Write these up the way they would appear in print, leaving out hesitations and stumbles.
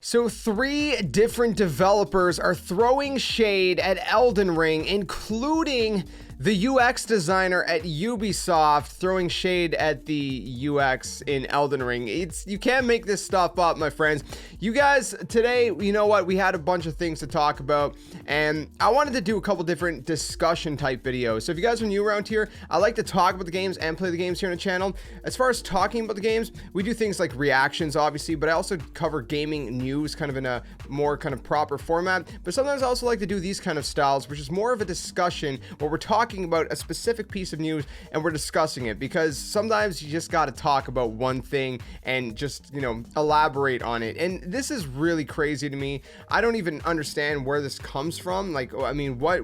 So 3 different developers are throwing shade at Elden Ring, including the UX designer at Ubisoft throwing shade at the UX in Elden Ring. You can't make this stuff up, my friends. You guys, today, you know what? We had a bunch of things to talk about, and I wanted to do a couple different discussion type videos. So if you guys are new around here, I like to talk about the games and play the games here on the channel. As far as talking about the games, we do things like reactions, obviously, but I also cover gaming news kind of in a more kind of proper format. But sometimes I also like to do these kind of styles, which is more of a discussion where we're talking about a specific piece of news and we're discussing it, because sometimes you just got to talk about one thing and just, you know, elaborate on it. And this is really crazy to me. I don't even understand where this comes from. Like, I mean, what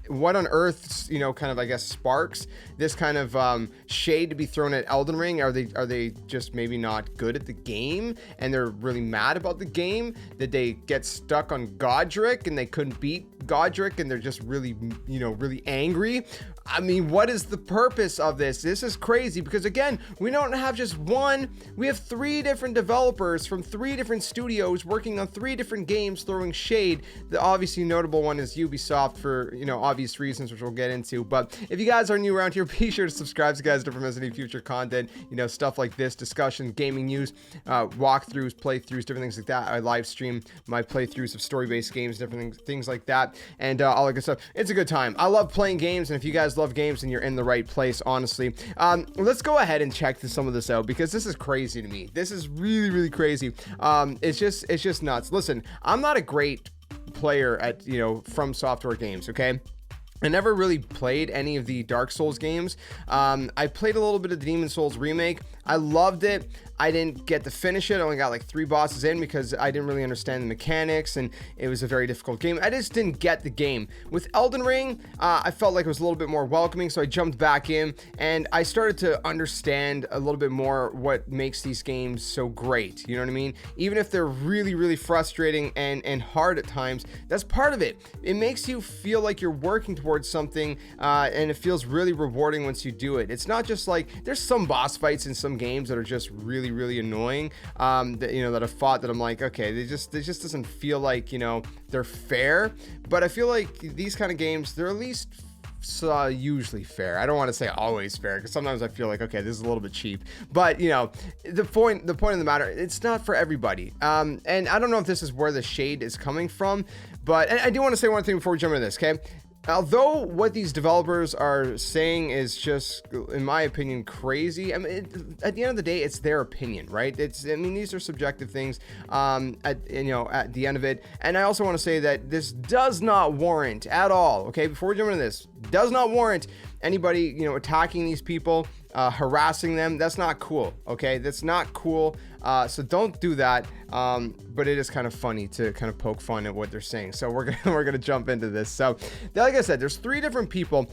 on earth, you know, kind of, I guess, sparks this kind of shade to be thrown at Elden Ring? Are they just maybe not good at the game and they're really mad about the game? Did they get stuck on Godric and they couldn't beat Godric and they're just really, you know, really angry? I mean, what is the purpose of this? This is crazy because, again, we don't have just one. We have 3 different developers from 3 different studios working on 3 different games throwing shade. The obviously notable one is Ubisoft for, you know, obvious reasons, which we'll get into. But if you guys are new around here, be sure to subscribe so you guys don't miss any future content, you know, stuff like this, discussion, gaming news, walkthroughs, playthroughs, different things like that. I live stream my playthroughs of story-based games, different things like that, and all that good stuff. It's a good time. I love playing games, and if you guys love games, and you're in the right place, honestly. Let's go ahead and check some of this out, because this is crazy to me. This is really crazy. It's just nuts. Listen, I'm not a great player at, you know, From Software games, okay? I never really played any of the Dark Souls games. I played a little bit of the Demon Souls remake. I loved it. I didn't get to finish it. I only got like 3 bosses in because I didn't really understand the mechanics and it was a very difficult game. I just didn't get the game. With Elden Ring, I felt like it was a little bit more welcoming, so I jumped back in and I started to understand a little bit more what makes these games so great. You know what I mean? Even if they're really frustrating and hard at times, that's part of it. It makes you feel like you're working towards something, and it feels really rewarding once you do it. It's not just like, there's some boss fights in some games that are just really annoying, that, you know, that I've fought that I'm like, okay, they just doesn't feel like, you know, they're fair. But I feel like these kind of games, they're at least usually fair. I don't want to say always fair, because sometimes I feel like, okay, this is a little bit cheap. But, you know, the point of the matter, it's not for everybody. And I don't know if this is where the shade is coming from, but I do want to say one thing before we jump into this, okay? Although what these developers are saying is just, in my opinion, crazy. I mean, at the end of the day, it's their opinion, right? I mean, these are subjective things, at the end of it. And I also want to say that this does not warrant at all, okay, before we jump into this, does not warrant anybody, you know, attacking these people, harassing them. That's not cool, okay? That's not cool. So don't do that. But it is kind of funny to kind of poke fun at what they're saying. So we're gonna jump into this. So like I said, there's 3 different people.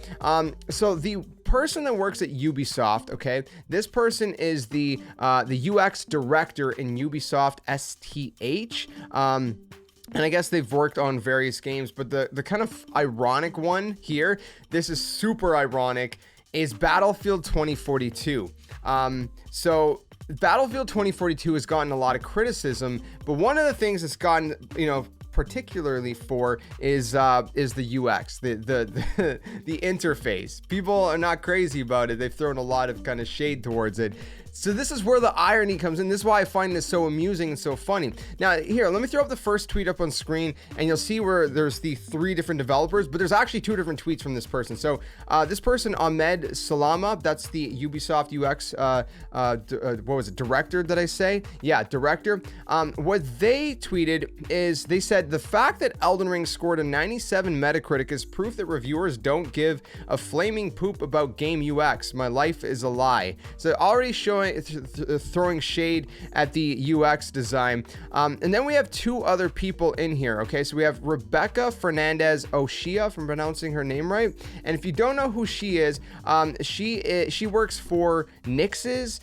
So the person that works at Ubisoft, okay, this person is the UX director in Ubisoft STH. And I guess they've worked on various games, but the kind of ironic one here, this is super ironic, is Battlefield 2042. So Battlefield 2042 has gotten a lot of criticism, but one of the things it's gotten, you know, particularly for is the UX, the interface. People are not crazy about it. They've thrown a lot of kind of shade towards it. So this is where the irony comes in. This is why I find this so amusing and so funny. Now, here, let me throw up the first tweet up on screen, and you'll see where there's the 3 different developers, but there's actually 2 different tweets from this person. So this person, Ahmed Salama, that's the Ubisoft UX, what was it, director, did I say? Yeah, director. What they tweeted is, they said, the fact that Elden Ring scored a 97 Metacritic is proof that reviewers don't give a flaming poop about game UX. My life is a lie. So already showing throwing shade at the UX design. And then we have 2 other people in here, okay? So we have Rebecca Fernandez Oshia, if I'm pronouncing her name right. And if you don't know who she is, she works for Nix's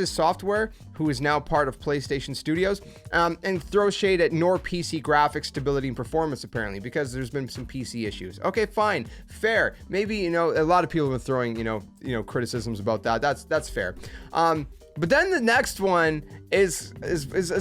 Software, who is now part of PlayStation Studios, and throws shade at nor PC graphics, stability, and performance, apparently, because there's been some PC issues. Okay, fine, fair. Maybe, you know, a lot of people have been throwing, you know, criticisms about that. That's fair. But then the next one is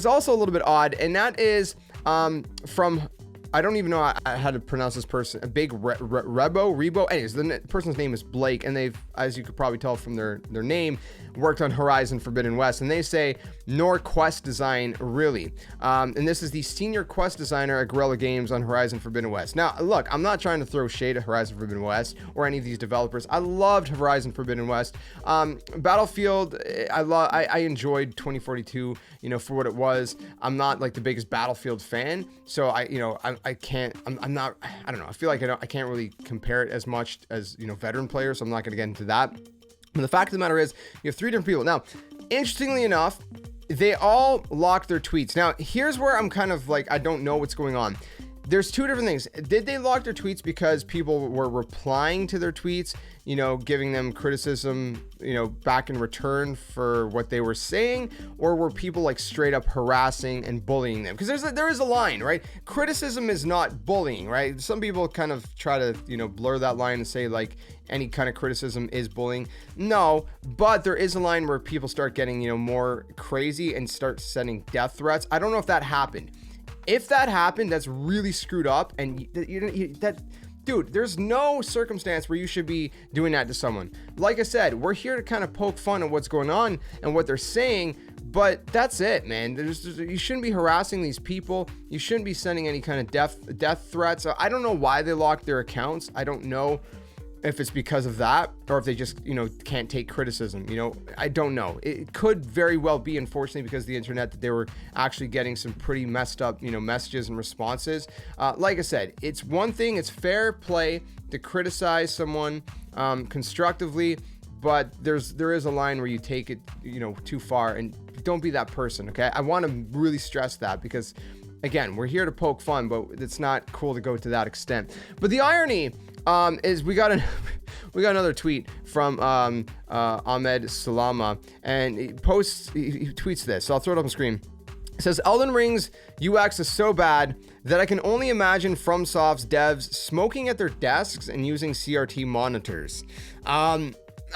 also a little bit odd, and that is from, I don't even know how to pronounce this person, a big Rebo. Anyways, the person's name is Blake, and they've, as you could probably tell from their name, worked on Horizon Forbidden West, and they say, nor quest design really. And this is the senior quest designer at Guerrilla Games on Horizon Forbidden West. Now, look, I'm not trying to throw shade at Horizon Forbidden West or any of these developers. I loved Horizon Forbidden West. Battlefield, I enjoyed 2042, you know, for what it was. I'm not like the biggest Battlefield fan, so I don't know. I feel like I can't really compare it as much as, you know, veteran players, so I'm not going to get into that. But the fact of the matter is, you have 3 different people. Now, interestingly enough, they all locked their tweets. Now, here's where I'm kind of like, I don't know what's going on. There's 2 different things. Did they lock their tweets because people were replying to their tweets, you know, giving them criticism, you know, back in return for what they were saying? Or were people like straight up harassing and bullying them? Because there is a line, right? Criticism is not bullying, right? Some people kind of try to, you know, blur that line and say like any kind of criticism is bullying. No, but there is a line where people start getting, you know, more crazy and start sending death threats. I don't know if that happened. If that happened, that's really screwed up, and dude, there's no circumstance where you should be doing that to someone. Like I said, we're here to kind of poke fun at what's going on and what they're saying, but that's it, man. You shouldn't be harassing these people. You shouldn't be sending any kind of death threats. I don't know why they locked their accounts. I don't know if it's because of that or if they just, you know, can't take criticism. You know, I don't know. It could very well be, unfortunately, because of the internet, that they were actually getting some pretty messed up, you know, messages and responses. Like I said, it's one thing, it's fair play to criticize someone constructively, but there is a line where you take it, you know, too far, and don't be that person. Okay, I want to really stress that, because again, we're here to poke fun, but it's not cool to go to that extent. But the irony is we got another tweet from Ahmed Salama, and he tweets this. So I'll throw it up on screen. It says, Elden Ring's UX is so bad that I can only imagine FromSoft's devs smoking at their desks and using CRT monitors. I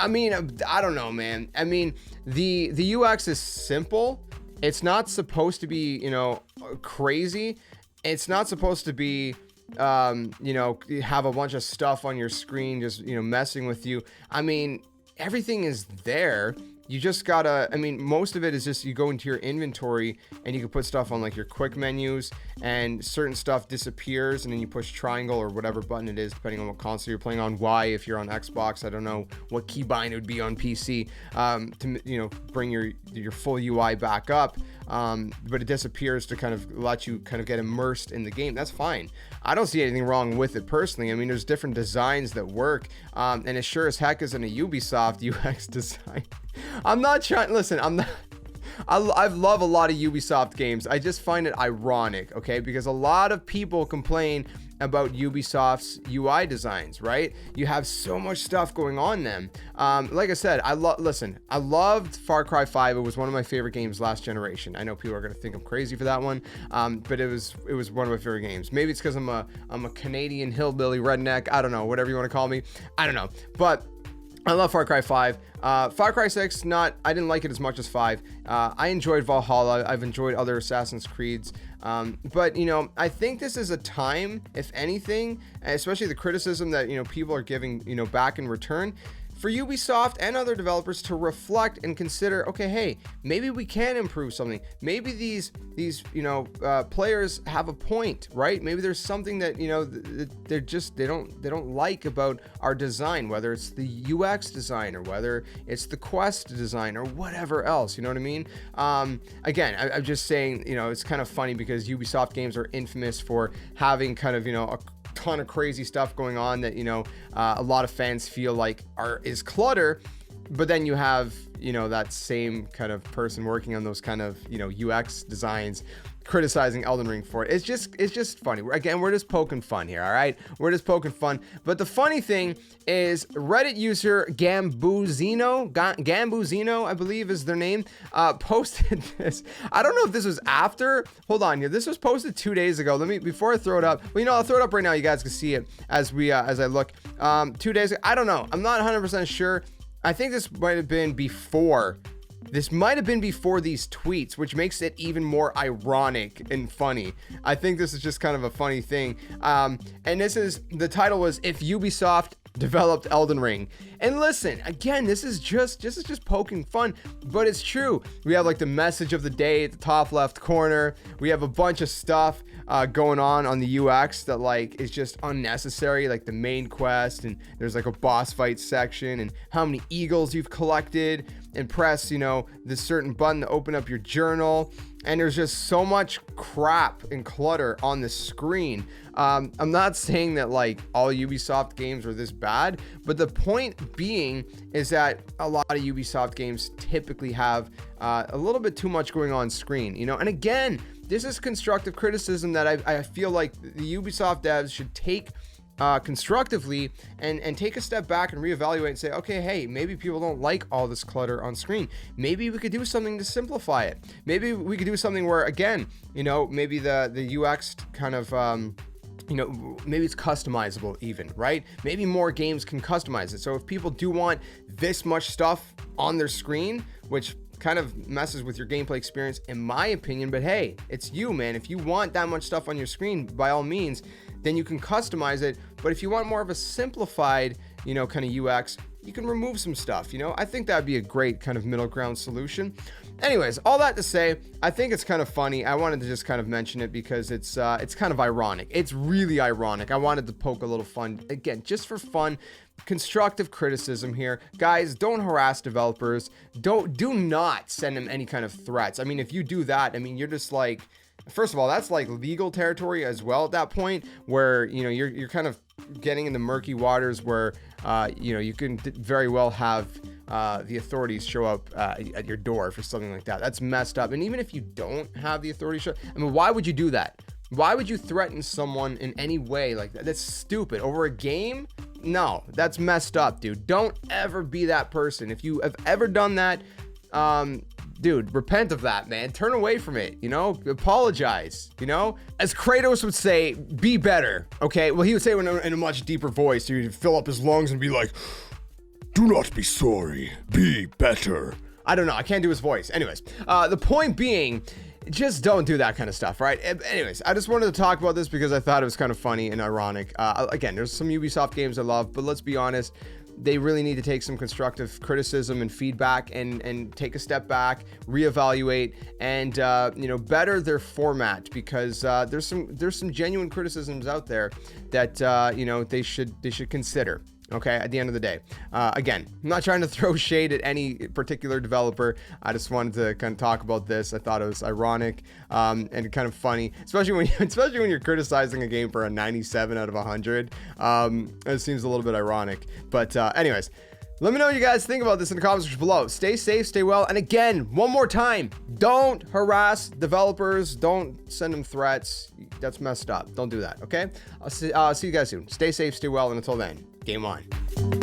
mean, I don't know, man. I mean, the UX is simple. It's not supposed to be, you know, crazy. It's not supposed to be, you know, have a bunch of stuff on your screen just, you know, messing with you. I mean, everything is there. You just gotta, I mean, most of it is just you go into your inventory and you can put stuff on like your quick menus, and certain stuff disappears, and then you push triangle or whatever button it is, depending on what console you're playing on. Y if you're on Xbox. I don't know what keybind it would be on PC, to, you know, bring your full UI back up. But it disappears to kind of let you kind of get immersed in the game. That's fine. I don't see anything wrong with it personally. I mean, there's different designs that work, and it sure as heck isn't a Ubisoft UX design. I'm not trying, listen, I'm not, I love a lot of Ubisoft games. I just find it ironic, okay? Because a lot of people complain about Ubisoft's UI designs, right? You have so much stuff going on then. Like I said, I loved Far Cry 5. It was one of my favorite games last generation. I know people are gonna think I'm crazy for that one, but it was one of my favorite games. Maybe it's because I'm a Canadian hillbilly redneck. I don't know, whatever you want to call me. I don't know, but I love Far Cry 5. Far Cry 6, I didn't like it as much as 5. I enjoyed Valhalla. I've enjoyed other Assassin's Creeds. But, you know, I think this is a time, if anything, especially the criticism that, you know, people are giving, you know, back in return, for Ubisoft and other developers to reflect and consider, okay, hey, maybe we can improve something. Maybe these you know, players have a point, right? Maybe there's something that, you know, they don't like about our design, whether it's the UX design or whether it's the quest design or whatever else, you know what I mean? Again, I'm just saying, you know, it's kind of funny because Ubisoft games are infamous for having kind of, you know, a ton of crazy stuff going on that, you know, a lot of fans feel like is clutter. But then you have, you know, that same kind of person working on those kind of, you know, UX designs criticizing Elden Ring for it. It's just funny. Again, we're just poking fun here, all right? We're just poking fun. But the funny thing is, Reddit user Gambuzino, I believe is their name, posted this. I don't know if this was after. Hold on here. This was posted 2 days ago. Before I throw it up. Well, you know, I'll throw it up right now. You guys can see it as I look. 2 days ago. I don't know. I'm not 100% sure. I think this might have been before This might have been before these tweets, which makes it even more ironic and funny. I think this is just kind of a funny thing. And the title was "If Ubisoft Developed Elden Ring." And listen, again, this is just poking fun, but it's true. We have like the message of the day at the top left corner. We have a bunch of stuff going on the UX that like is just unnecessary, like the main quest, and there's like a boss fight section, and how many eagles you've collected, and press, you know, this certain button to open up your journal. And there's just so much crap and clutter on the screen. I'm not saying that like all Ubisoft games are this bad, but the point being is that a lot of Ubisoft games typically have a little bit too much going on screen, you know. And again, this is constructive criticism that I feel like the Ubisoft devs should take constructively and take a step back and reevaluate and say, okay, hey, maybe people don't like all this clutter on screen. Maybe we could do something to simplify it. Maybe we could do something where, again, you know, maybe the UX kind of, you know, maybe it's customizable even, right? Maybe more games can customize it. So if people do want this much stuff on their screen, which kind of messes with your gameplay experience, in my opinion, but hey, it's you, man. If you want that much stuff on your screen, by all means, then you can customize it. But if you want more of a simplified, you know, kind of UX, you can remove some stuff, you know. I think that'd be a great kind of middle ground solution. Anyways, all that to say, I think it's kind of funny. I wanted to just kind of mention it because it's kind of ironic. It's really ironic. I wanted to poke a little fun, again, just for fun. Constructive criticism here, guys. Don't harass developers. Do not send them any kind of threats. I mean, if you do that, I mean, you're just like, first of all, that's like legal territory as well at that point, where, you know, you're kind of getting into murky waters where, you know, you can very well have the authorities show up at your door for something like that. That's messed up. And even if you don't have the authorities show, I mean, why would you do that? Why would you threaten someone in any way like that? That's stupid. Over a game? No, that's messed up, dude. Don't ever be that person. If you have ever done that, dude, repent of that, man. Turn away from it, you know? Apologize, you know? As Kratos would say, be better, okay? Well, he would say it in a much deeper voice. He would fill up his lungs and be like, do not be sorry, be better. I don't know, I can't do his voice. Anyways, the point being, just don't do that kind of stuff, right? Anyways, I just wanted to talk about this because I thought it was kind of funny and ironic. Again, there's some Ubisoft games I love, but let's be honest, they really need to take some constructive criticism and feedback and take a step back, reevaluate, and you know, better their format, because there's some genuine criticisms out there that you know, they should consider. Okay, at the end of the day, again, I'm not trying to throw shade at any particular developer. I just wanted to kind of talk about this. I thought it was ironic and kind of funny, especially when you're criticizing a game for a 97 out of 100. It seems a little bit ironic, but anyways. Let me know what you guys think about this in the comments below. Stay safe, stay well, and again, one more time, don't harass developers. Don't send them threats. That's messed up. Don't do that, okay? I'll see you guys soon. Stay safe, stay well, and until then, game on.